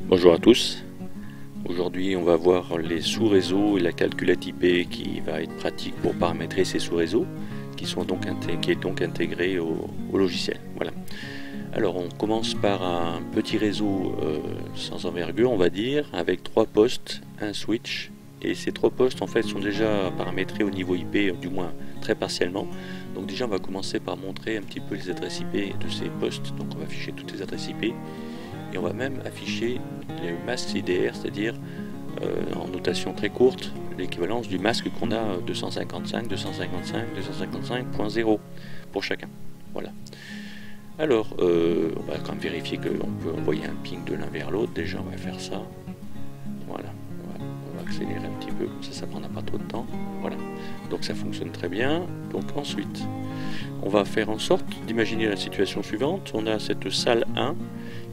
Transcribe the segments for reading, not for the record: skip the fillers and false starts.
Bonjour à tous. Aujourd'hui, on va voir les sous-réseaux et la calculette IP qui va être pratique pour paramétrer ces sous-réseaux qui est donc intégré au logiciel. Voilà. Alors, on commence par un petit réseau sans envergure, on va dire, avec 3 postes, un switch. Et ces 3 postes, en fait, sont déjà paramétrés au niveau IP, du moins très partiellement. Donc déjà, on va commencer par montrer un petit peu les adresses IP de ces postes. Donc on va afficher toutes les adresses IP. Et on va même afficher le masque CDR, c'est-à-dire en notation très courte, l'équivalence du masque qu'on a 255, 255, 255.0 pour chacun. Voilà. Alors, on va quand même vérifier qu'on peut envoyer un ping de l'un vers l'autre. Déjà, on va faire ça. Voilà. On va accélérer un petit peu, comme ça ne prendra pas trop de temps. Voilà. Donc ça fonctionne très bien. Donc ensuite, on va faire en sorte d'imaginer la situation suivante. On a cette salle 1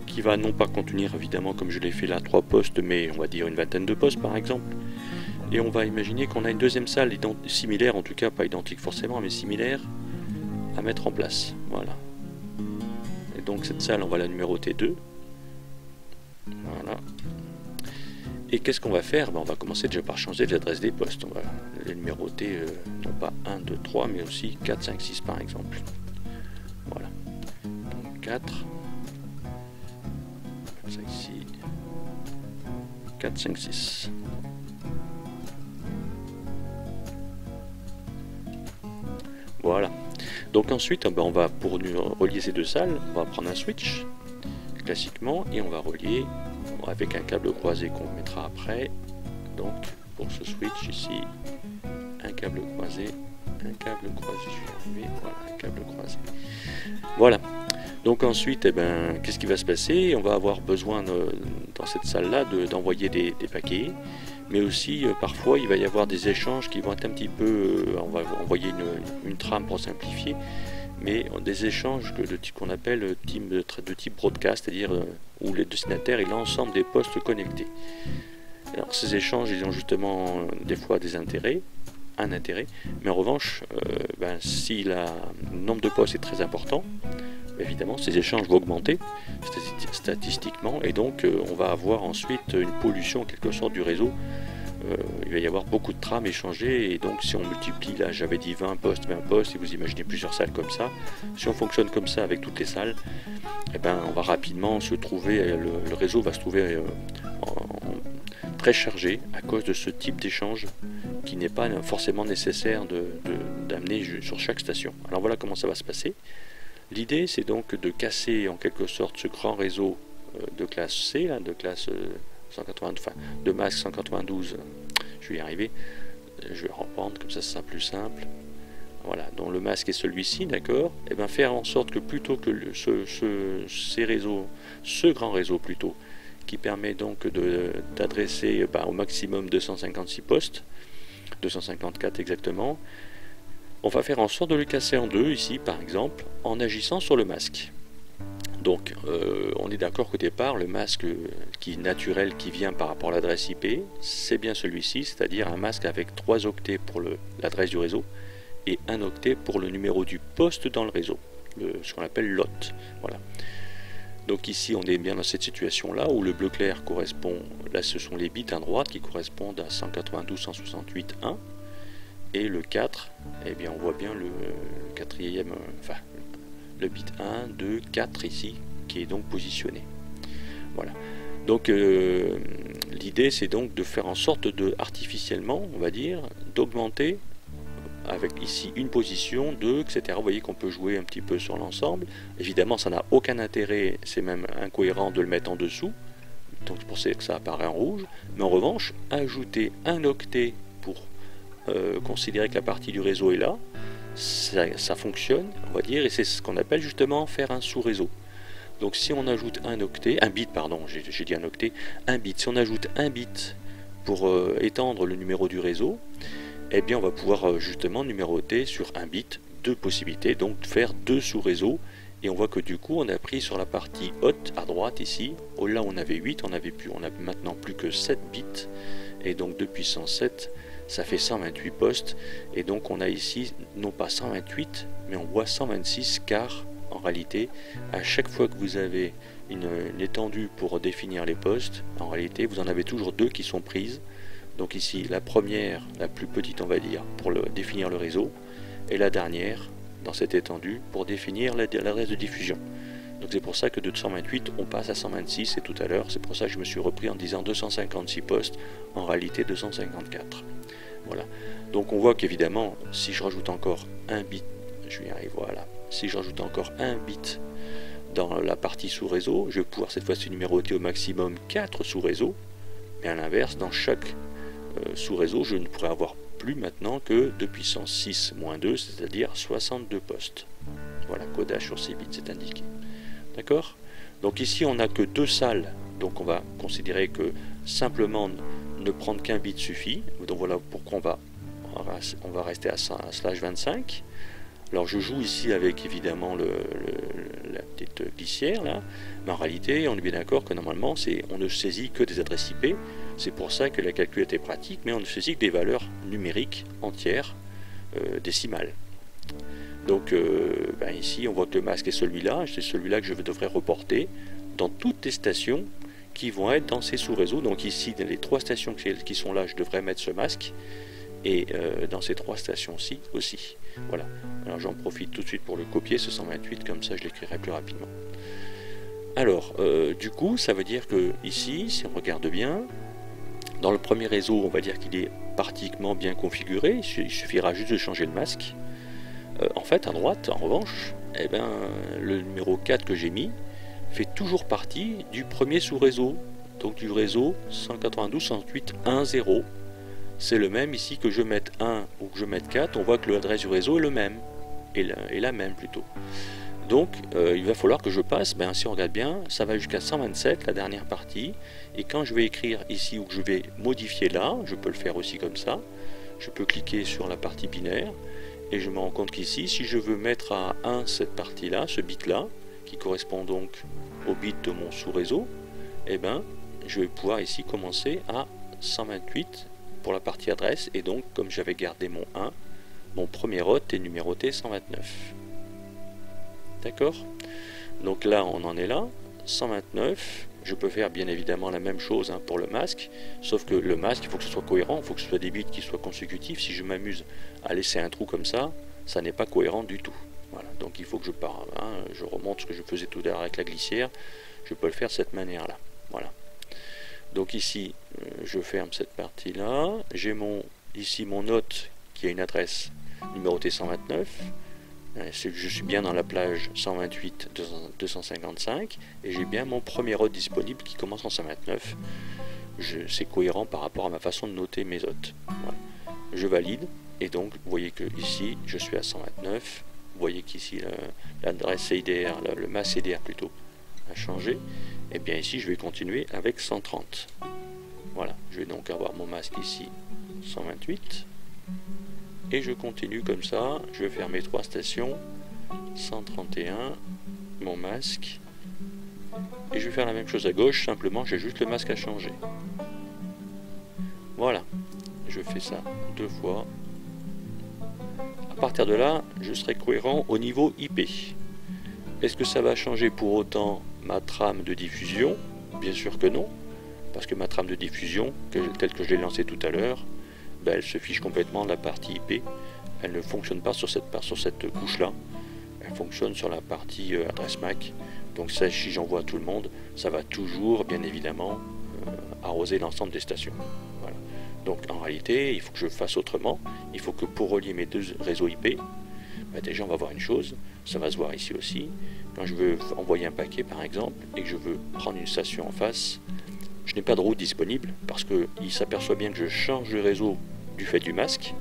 qui va non pas contenir évidemment comme je l'ai fait là 3 postes, mais on va dire une vingtaine de postes par exemple. Et on va imaginer qu'on a une deuxième salle similaire, en tout cas pas identique forcément, mais similaire à mettre en place. Voilà. Et donc cette salle on va la numéroter 2. Voilà. Et qu'est-ce qu'on va faire? On va commencer déjà par changer l'adresse des postes. On va les numéroter non pas 1, 2, 3, mais aussi 4, 5, 6 par exemple. Voilà. Donc 4. Ça ici, 4, 5, 6. Voilà. Donc ensuite, on va pour relier ces deux salles, on va prendre un switch classiquement et on va relier avec un câble croisé qu'on mettra après. Donc pour ce switch ici, un câble croisé, je vais y arriver, voilà, un câble croisé. Voilà. Donc ensuite, qu'est-ce qui va se passer? On va avoir besoin dans cette salle-là d'envoyer des paquets, mais aussi parfois il va y avoir des échanges qui vont être un petit peu, on va envoyer une trame pour simplifier, mais des échanges qu'on appelle de type broadcast, c'est-à-dire où les destinataires et l'ensemble des postes connectés. Alors ces échanges, ils ont justement des fois un intérêt, mais en revanche, si le nombre de postes est très important, évidemment ces échanges vont augmenter statistiquement et donc on va avoir ensuite une pollution en quelque sorte du réseau. Il va y avoir beaucoup de trames échangées et donc si on multiplie, là j'avais dit 20 postes et vous imaginez plusieurs salles comme ça, si on fonctionne comme ça avec toutes les salles, on va rapidement se trouver, le réseau va se trouver très chargé à cause de ce type d'échange qui n'est pas forcément nécessaire d'amener sur chaque station. Alors voilà comment ça va se passer. L'idée, c'est donc de casser en quelque sorte ce grand réseau de classe C, là, de classe 180, enfin, de masque 192. Je vais y arriver. Je vais reprendre, comme ça sera plus simple. Voilà, dont le masque est celui-ci, d'accord. Et bien faire en sorte que plutôt que ces réseaux, ce grand réseau plutôt, qui permet donc d'adresser au maximum 256 postes, 254 exactement, on va faire en sorte de le casser en deux ici par exemple en agissant sur le masque. Donc on est d'accord qu'au départ le masque naturel qui vient par rapport à l'adresse IP, c'est bien celui-ci, c'est-à-dire un masque avec 3 octets pour l'adresse du réseau et 1 octet pour le numéro du poste dans le réseau, ce qu'on appelle LOT. Voilà. Donc ici on est bien dans cette situation là où le bleu clair correspond, là ce sont les bits à droite qui correspondent à 192.168.1. Et le 4, on voit bien le quatrième, le bit 1, 2, 4 ici, qui est donc positionné. Voilà. Donc l'idée c'est donc de faire en sorte artificiellement, on va dire, d'augmenter avec ici une position, 2, etc. Vous voyez qu'on peut jouer un petit peu sur l'ensemble. Évidemment ça n'a aucun intérêt, c'est même incohérent de le mettre en dessous. Donc c'est pour ça que ça apparaît en rouge. Mais en revanche, ajouter un octet pour considérer que la partie du réseau est là, ça fonctionne, on va dire, et c'est ce qu'on appelle justement faire un sous-réseau. Donc si on ajoute un bit, j'ai dit un octet, un bit, si on ajoute un bit pour étendre le numéro du réseau, on va pouvoir justement numéroter sur un bit 2 possibilités, donc faire 2 sous-réseaux, et on voit que du coup on a pris sur la partie haute à droite ici, là on avait 8, on a maintenant plus que 7 bits, et donc 2 puissance 7, ça fait 128 postes, et donc on a ici non pas 128 mais on voit 126 car en réalité, à chaque fois que vous avez une étendue pour définir les postes, en réalité, vous en avez toujours deux qui sont prises. Donc ici, la première, la plus petite, on va dire, pour définir le réseau, et la dernière, dans cette étendue, pour définir l'adresse de diffusion. Donc c'est pour ça que de 228, on passe à 126, et tout à l'heure, c'est pour ça que je me suis repris en disant 256 postes, en réalité 254. Voilà. Donc on voit qu'évidemment, si je rajoute encore un bit, je vais y arriver, voilà. Si je rajoute encore un bit dans la partie sous-réseau, je vais pouvoir cette fois-ci numéroter au maximum 4 sous-réseaux, et à l'inverse, dans chaque sous-réseau, je ne pourrais avoir plus maintenant que 2 puissance 6 moins 2, c'est-à-dire 62 postes. Voilà, codage sur 6 bits, c'est indiqué. D'accord? Donc ici, on n'a que 2 salles, donc on va considérer que simplement ne prendre qu'un bit suffit. Donc voilà pourquoi on va rester à /25. Alors je joue ici avec évidemment la petite glissière là, mais en réalité on est bien d'accord que normalement on ne saisit que des adresses IP. C'est pour ça que la calculette est pratique, mais on ne saisit que des valeurs numériques entières, décimales. Donc ici on voit que le masque est celui-là, c'est celui-là que je devrais reporter dans toutes les stations qui vont être dans ces sous-réseaux. Donc ici dans les 3 stations qui sont là, je devrais mettre ce masque, et dans ces 3 stations-ci aussi. Voilà. Alors j'en profite tout de suite pour le copier, ce 128, comme ça je l'écrirai plus rapidement. Alors, du coup, ça veut dire que ici, si on regarde bien, dans le premier réseau, on va dire qu'il est pratiquement bien configuré, il suffira juste de changer le masque. En fait, à droite, en revanche, le numéro 4 que j'ai mis fait toujours partie du premier sous-réseau, donc du réseau 192.168.1.0. C'est le même ici, que je mette 1 ou que je mette 4, on voit que l'adresse du réseau est le même, et la même plutôt. Donc il va falloir que je passe, si on regarde bien, ça va jusqu'à 127, la dernière partie, et quand je vais écrire ici ou que je vais modifier là, je peux le faire aussi comme ça, je peux cliquer sur la partie binaire, et je me rends compte qu'ici, si je veux mettre à 1 cette partie-là, ce bit-là, qui correspond donc au bit de mon sous-réseau, je vais pouvoir ici commencer à 128 pour la partie adresse, et donc comme j'avais gardé mon 1, mon premier hôte est numéroté 129. D'accord? Donc là on en est là, 129, je peux faire bien évidemment la même chose pour le masque, sauf que le masque, il faut que ce soit cohérent, il faut que ce soit des bits qui soient consécutifs. Si je m'amuse à laisser un trou comme ça n'est pas cohérent du tout. Voilà, donc il faut que je remonte ce que je faisais tout à l'heure avec la glissière, je peux le faire de cette manière-là. Voilà. Donc ici, je ferme cette partie-là. J'ai ici mon hôte qui a une adresse numérotée 129. Je suis bien dans la plage 128.255 et j'ai bien mon premier hôte disponible qui commence en 129. C'est cohérent par rapport à ma façon de noter mes hôtes. Voilà. Je valide et donc vous voyez que ici je suis à 129. Vous voyez qu'ici l'adresse CIDR, le masque CIDR plutôt, a changé. Et bien ici je vais continuer avec 130. Voilà, je vais donc avoir mon masque ici 128 et je continue comme ça. Je vais faire mes 3 stations 131, mon masque, et je vais faire la même chose à gauche, simplement j'ai juste le masque à changer. Voilà, je fais ça 2 fois. À partir de là, je serai cohérent au niveau IP. Est-ce que ça va changer pour autant ma trame de diffusion? Bien sûr que non, parce que ma trame de diffusion, telle que je l'ai lancée tout à l'heure, elle se fiche complètement de la partie IP. Elle ne fonctionne pas sur cette couche-là. Elle fonctionne sur la partie adresse MAC. Donc ça, si j'envoie à tout le monde, ça va toujours, bien évidemment, arroser l'ensemble des stations. Voilà. Donc en réalité, il faut que je fasse autrement. Il faut que pour relier mes 2 réseaux IP, déjà on va voir une chose, ça va se voir ici aussi. Quand je veux envoyer un paquet par exemple, et que je veux prendre une station en face, je n'ai pas de route disponible, parce qu'il s'aperçoit bien que je change de réseau du fait du masque.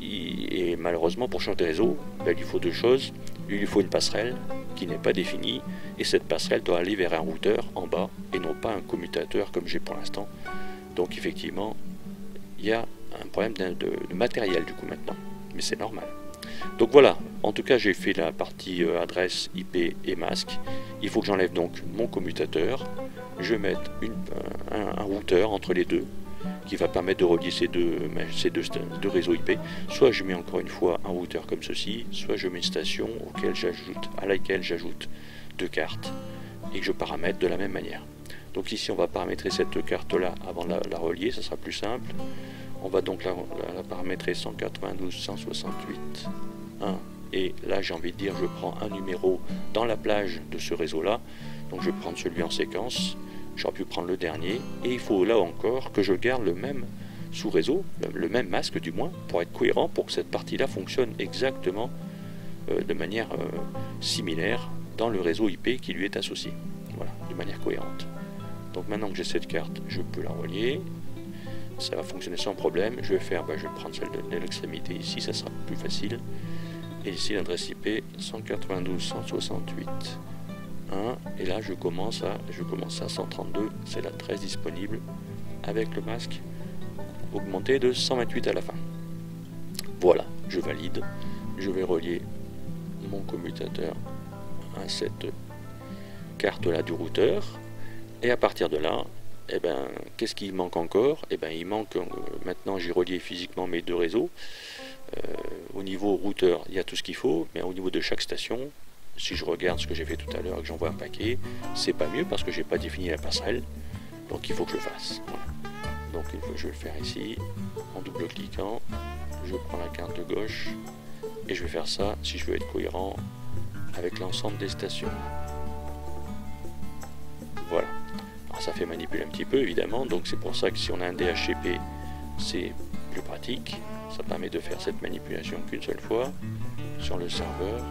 Et malheureusement, pour changer de réseau, il lui faut 2 choses. Il lui faut une passerelle qui n'est pas définie, et cette passerelle doit aller vers un routeur en bas, et non pas un commutateur comme j'ai pour l'instant. Donc effectivement, il y a un problème de matériel du coup maintenant, mais c'est normal. Donc voilà, en tout cas j'ai fait la partie adresse, IP et masque. Il faut que j'enlève donc mon commutateur, je mette un routeur entre les deux, qui va permettre de relier ces deux réseaux IP. Soit je mets encore une fois un routeur comme ceci, soit je mets une station à laquelle j'ajoute deux cartes et que je paramètre de la même manière. Donc ici on va paramétrer cette carte là avant de la relier, ça sera plus simple. On va donc la paramétrer 192.168.1 et là j'ai envie de dire je prends un numéro dans la plage de ce réseau là, donc je vais prendre celui en séquence. J'aurais pu prendre le dernier, et il faut là encore que je garde le même sous-réseau, le même masque du moins, pour être cohérent, pour que cette partie-là fonctionne exactement de manière similaire dans le réseau IP qui lui est associé. Voilà, de manière cohérente. Donc maintenant que j'ai cette carte, je peux la relier. Ça va fonctionner sans problème. Je vais prendre celle de l'extrémité ici, ça sera plus facile. Et ici l'adresse IP 192.168.1 et là je commence à 132, c'est l'adresse disponible avec le masque augmenté de 128 à la fin. Voilà, je valide, je vais relier mon commutateur à cette carte là du routeur et à partir de là, qu'est-ce qui manque encore? Il manque, maintenant j'ai relié physiquement mes deux réseaux. Au niveau routeur, il y a tout ce qu'il faut, mais au niveau de chaque station, si je regarde ce que j'ai fait tout à l'heure et que j'envoie un paquet, c'est pas mieux parce que j'ai pas défini la passerelle, donc il faut que je le fasse. Voilà. Donc je vais le faire ici, en double-cliquant, je prends la carte de gauche, et je vais faire ça si je veux être cohérent avec l'ensemble des stations. Voilà. Alors ça fait manipuler un petit peu évidemment, donc c'est pour ça que si on a un DHCP, c'est plus pratique. Ça permet de faire cette manipulation qu'une seule fois sur le serveur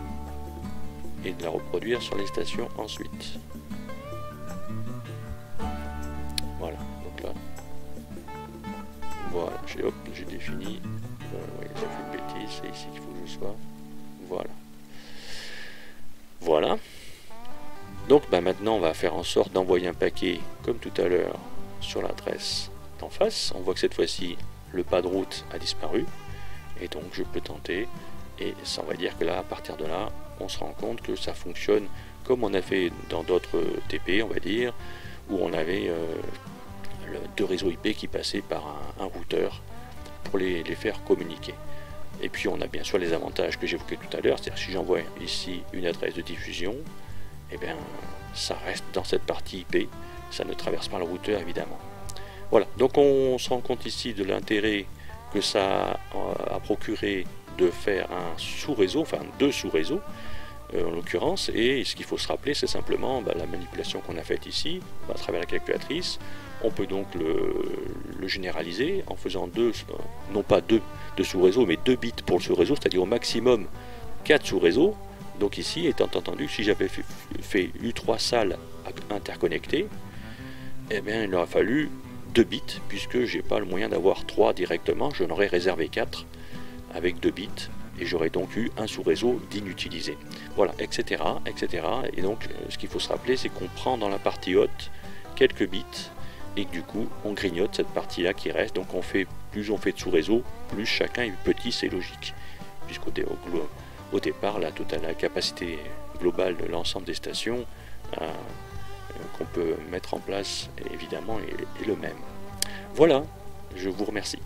et de la reproduire sur les stations ensuite. Voilà, donc là, voilà, j'ai défini. Oui, j'ai fait une bêtise, c'est ici qu'il faut que je sois. Voilà. Voilà. Donc maintenant, on va faire en sorte d'envoyer un paquet, comme tout à l'heure, sur l'adresse d'en face. On voit que cette fois-ci, le pas de route a disparu. Et donc, je peux tenter. Et ça, on va dire que là, à partir de là, on se rend compte que ça fonctionne comme on a fait dans d'autres TP, on va dire, où on avait deux réseaux IP qui passaient par un routeur pour les faire communiquer. Et puis on a bien sûr les avantages que j'évoquais tout à l'heure, c'est-à-dire si j'envoie ici une adresse de diffusion, et bien ça reste dans cette partie IP, ça ne traverse pas le routeur évidemment. Voilà, donc on se rend compte ici de l'intérêt que ça a procuré de faire un sous-réseau, enfin deux sous-réseaux en l'occurrence, et ce qu'il faut se rappeler c'est simplement la manipulation qu'on a faite ici à travers la calculatrice. On peut donc le généraliser en faisant non pas deux sous-réseaux, mais 2 bits pour le sous-réseau, c'est-à-dire au maximum 4 sous-réseaux. Donc ici, étant entendu que si j'avais fait U3 salles interconnectées, eh bien il aurait fallu 2 bits, puisque j'ai pas le moyen d'avoir 3 directement, je n'aurais réservé 4 avec 2 bits, et j'aurais donc eu un sous-réseau d'inutilisé. Voilà, etc., etc. Et donc, ce qu'il faut se rappeler, c'est qu'on prend dans la partie haute quelques bits, et que du coup, on grignote cette partie-là qui reste. Donc, plus on fait de sous-réseau, plus chacun est petit, c'est logique. Puisqu'au départ, la capacité globale de l'ensemble des stations qu'on peut mettre en place, évidemment, est le même. Voilà, je vous remercie.